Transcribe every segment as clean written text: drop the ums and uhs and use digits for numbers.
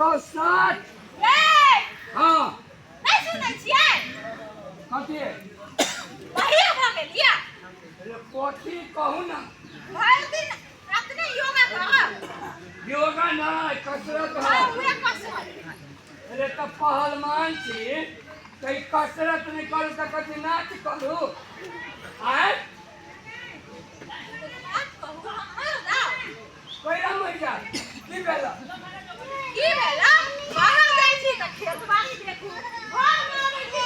160 हाँ नहीं सुनै छियै कथी बढ़िया भ गेलियै अरे कथी कहू ना भरि दिन अपने योगा करब योगा नहीं कसरत हाँ है उहे कसरत अरे तो पहलवान छी कहीं कसरत नहीं करू तो कथी नाच करू आय बात कहू हमर दाओ पहिला मजा की भेला की भेला बाहर जाइ छी त खेत बाड़ी देखू घर में आबै छी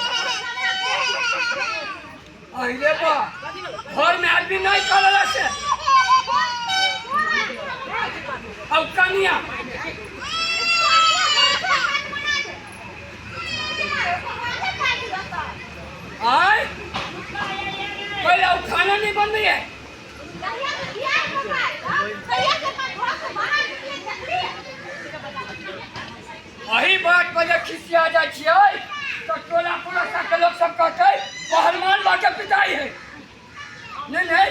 अरे बा घर में आदमी नहीं करला से अब कनिया आय पहले अब खाना नहीं बन रही है वही बात पर जब खिसिया जाए छियै तो टोला पूरा के लोग सब कहते पहलवान बाके पिटाई है नहीं नहीं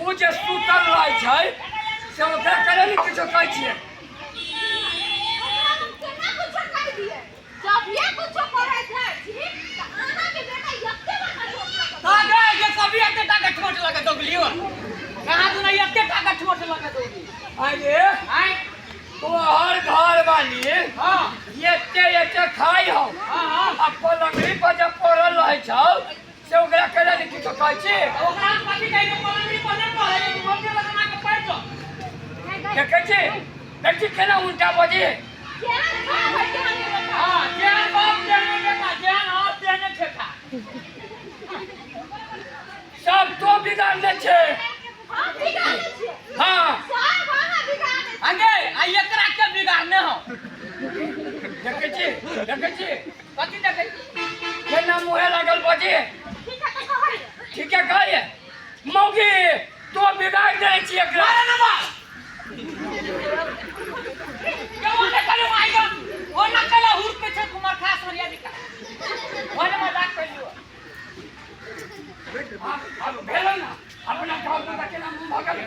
वो जे सुतल रहे छै से ओकरा करे नहीं कुछ कहै छियै जब ये कुछ करे छै छी त आहा के बेटा यत्ते बड़का ठोक आगे ये कभी एते टाका ठोट लगा दोगलियो कहां तू नहीं एते टाका ठोट लगा दोगी आगे हैं तो हर घर वाली हां एते खाई हो हां आ पलंगड़ी पर जब पड़ल रहे छौ से ओकरा करे नहीं कुछ कहै छी ओकरा कथि कहि के पलंगड़ी पर न पड़े कि मम्मी बना के पड़ जो देखे छी देखी केना उल्टा बजे हां ज्ञान बाप देने बेटा ज्ञान हाथ देने ठेका सब तो बिगाड़ने छे हाँ आगे आ एकरा के बिगाड़ने हो देखे छी कथि देखे केना मुहे लागल बजे ठीक है कहिए मौगी तो बिगाड़ दे छी एकरा अरे ना बा क्या बोले करे आएगा वो ना कला हुर पे छे कुमार खास मरिया दिखा ओने मजाक कर लियो अब भेलो ना अपना गाँव में केना मुंह भगल